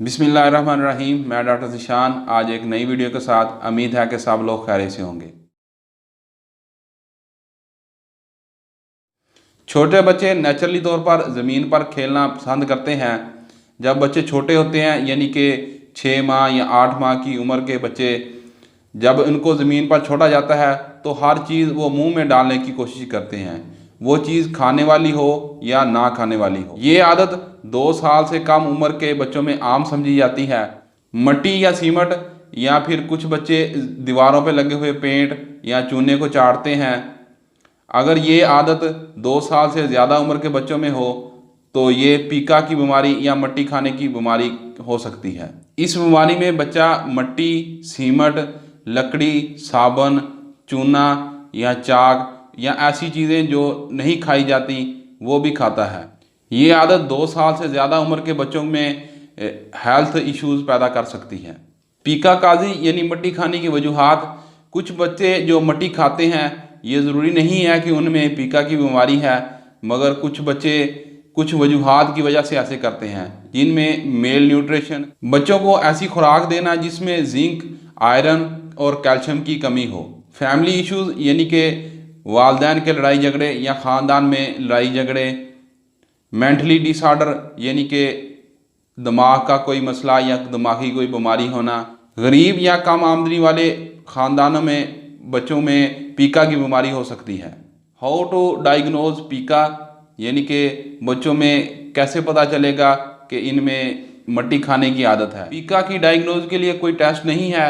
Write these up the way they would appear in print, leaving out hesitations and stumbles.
बिस्मिल्लाहिर्रहमानिर्रहीम। मैं डॉक्टर ज़ीशान आज एक नई वीडियो के साथ। उम्मीद है कि सब लोग खैरियत से होंगे। छोटे बच्चे नेचुरली तौर पर ज़मीन पर खेलना पसंद करते हैं। जब बच्चे छोटे होते हैं यानी कि 6 माह या 8 माह की उम्र के बच्चे, जब उनको ज़मीन पर छोड़ा जाता है तो हर चीज़ वो मुंह में डालने की कोशिश करते हैं, वो चीज़ खाने वाली हो या ना खाने वाली हो। ये आदत 2 साल से कम उम्र के बच्चों में आम समझी जाती है। मट्टी या सीमट या फिर कुछ बच्चे दीवारों पर लगे हुए पेंट या चूने को चाटते हैं। अगर ये आदत 2 साल से ज़्यादा उम्र के बच्चों में हो तो ये पीका की बीमारी या मट्टी खाने की बीमारी हो सकती है। इस बीमारी में बच्चा मट्टी, सीमट, लकड़ी, साबुन, चूना या चाक या ऐसी चीज़ें जो नहीं खाई जाती वो भी खाता है। ये आदत 2 साल से ज़्यादा उम्र के बच्चों में हेल्थ इश्यूज़ पैदा कर सकती है। पीका काजी यानी मट्टी खाने की वजूहात। कुछ बच्चे जो मट्टी खाते हैं ये ज़रूरी नहीं है कि उनमें पीका की बीमारी है, मगर कुछ बच्चे कुछ वजूहात की वजह से ऐसे करते हैं, जिनमें मेल न्यूट्रिशन, बच्चों को ऐसी खुराक देना जिसमें जिंक, आयरन और कैल्शियम की कमी हो। फैमिली इश्यूज़ यानी कि वालदैन के लड़ाई झगड़े या ख़ानदान में लड़ाई झगड़े। मेंटली डिसऑर्डर यानी कि दिमाग का कोई मसला या दिमागी कोई बीमारी होना। गरीब या कम आमदनी वाले ख़ानदानों में बच्चों में पीका की बीमारी हो सकती है। हाउ टू डायग्नोज पीका यानी कि बच्चों में कैसे पता चलेगा कि इनमें मट्टी खाने की आदत है। पीका की डायग्नोज के लिए कोई टेस्ट नहीं है।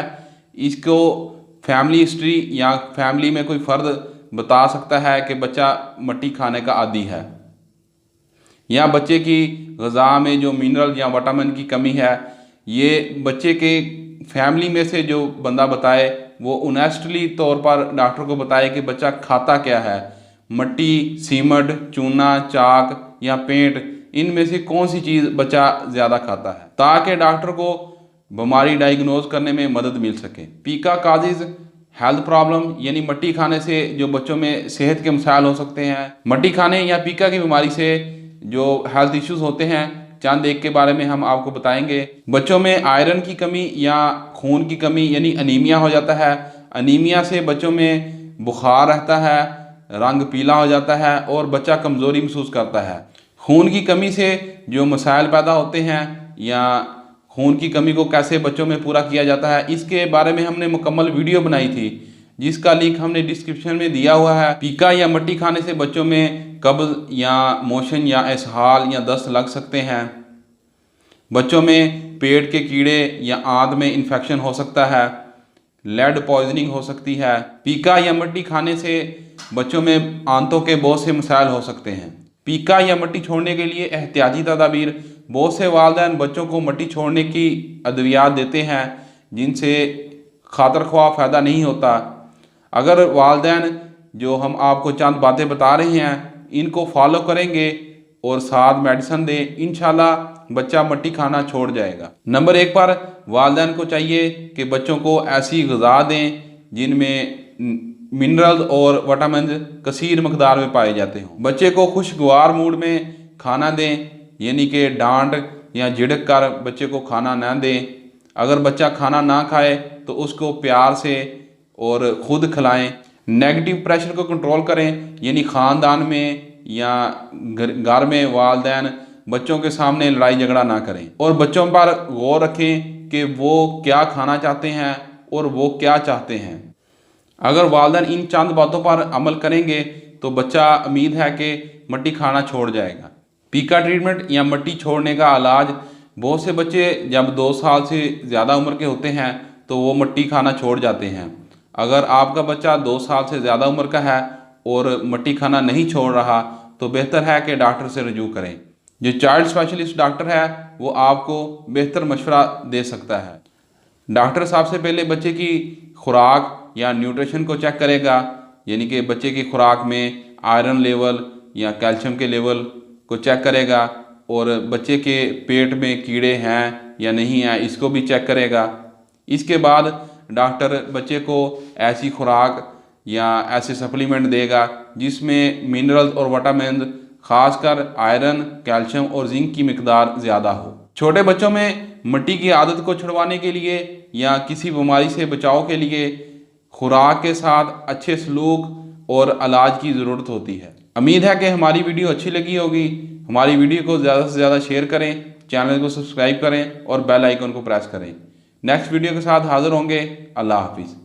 इसको फैमिली हिस्ट्री या फैमिली में कोई फ़र्द बता सकता है कि बच्चा मट्टी खाने का आदी है, या बच्चे की ग़िज़ा में जो मिनरल या विटामिन की कमी है। ये बच्चे के फैमिली में से जो बंदा बताए वो ऑनेस्टली तौर पर डॉक्टर को बताए कि बच्चा खाता क्या है। मट्टी, सीमट, चूना, चाक या पेंट, इनमें से कौन सी चीज़ बच्चा ज़्यादा खाता है, ताकि डॉक्टर को बीमारी डायग्नोज करने में मदद मिल सके। पीका काजिज़ हेल्थ प्रॉब्लम यानी मट्टी खाने से जो बच्चों में सेहत के मसाइल हो सकते हैं। मट्टी खाने या पीका की बीमारी से जो हेल्थ इश्यूज़ होते हैं, चंद एक के बारे में हम आपको बताएंगे। बच्चों में आयरन की कमी या खून की कमी यानी अनीमिया हो जाता है। अनीमिया से बच्चों में बुखार रहता है, रंग पीला हो जाता है और बच्चा कमज़ोरी महसूस करता है। खून की कमी से जो मसाइल पैदा होते हैं या खून की कमी को कैसे बच्चों में पूरा किया जाता है, इसके बारे में हमने मुकम्मल वीडियो बनाई थी, जिसका लिंक हमने डिस्क्रिप्शन में दिया हुआ है। पीका या मट्टी खाने से बच्चों में कब्ज़ या मोशन या इसहाल या दस्त लग सकते हैं। बच्चों में पेट के कीड़े या आंत में इन्फेक्शन हो सकता है। लेड पॉइजनिंग हो सकती है। पीका या मट्टी खाने से बच्चों में आंतों के बहुत से मसाइल हो सकते हैं। पीका या मट्टी छोड़ने के लिए एहतियाती तदाबीर। बहुत से वालिदैन बच्चों को मट्टी छोड़ने की अद्वियात देते हैं, जिनसे खातर ख्वाह फ़ायदा नहीं होता। अगर वालिदैन जो हम आपको चंद बातें बता रहे हैं इनको फॉलो करेंगे और साथ मेडिसिन दें, इंशाल्लाह बच्चा मट्टी खाना छोड़ जाएगा। नंबर 1 पर वालिदैन को चाहिए कि बच्चों को ऐसी ग़िज़ा दें जिनमें मिनरल और विटामिन कसीर मकदार में पाए जाते हों। बच्चे को खुशगवार मूड में खाना दें, यानी कि डांट या झिड़क कर बच्चे को खाना ना दें। अगर बच्चा खाना ना खाए तो उसको प्यार से और ख़ुद खिलाएं। नेगेटिव प्रेशर को कंट्रोल करें, यानी ख़ानदान में या घर में वालिदैन बच्चों के सामने लड़ाई झगड़ा ना करें और बच्चों पर गौर रखें कि वो क्या खाना चाहते हैं और वो क्या चाहते हैं। अगर वालिदैन इन चंद बातों पर अमल करेंगे तो बच्चा उम्मीद है कि मट्टी खाना छोड़ जाएगा। पीका ट्रीटमेंट या मट्टी छोड़ने का इलाज। बहुत से बच्चे जब 2 साल से ज़्यादा उम्र के होते हैं तो वो मट्टी खाना छोड़ जाते हैं। अगर आपका बच्चा 2 साल से ज़्यादा उम्र का है और मट्टी खाना नहीं छोड़ रहा तो बेहतर है कि डॉक्टर से रजू करें। जो चाइल्ड स्पेशलिस्ट डॉक्टर है वो आपको बेहतर मशवरा दे सकता है। डॉक्टर सबसे पहले बच्चे की खुराक या न्यूट्रिशन को चेक करेगा, यानी कि बच्चे की खुराक में आयरन लेवल या कैल्शियम के लेवल को चेक करेगा और बच्चे के पेट में कीड़े हैं या नहीं हैं इसको भी चेक करेगा। इसके बाद डॉक्टर बच्चे को ऐसी खुराक या ऐसे सप्लीमेंट देगा जिसमें मिनरल्स और विटामिन, खासकर आयरन, कैल्शियम और जिंक की मिकदार ज़्यादा हो। छोटे बच्चों में मिट्टी की आदत को छुड़वाने के लिए या किसी बीमारी से बचाव के लिए खुराक के साथ अच्छे सलूक और इलाज की ज़रूरत होती है। उम्मीद है कि हमारी वीडियो अच्छी लगी होगी। हमारी वीडियो को ज़्यादा से ज़्यादा शेयर करें, चैनल को सब्सक्राइब करें और बेल आइकन को प्रेस करें। नेक्स्ट वीडियो के साथ हाज़िर होंगे। अल्लाह हाफिज़।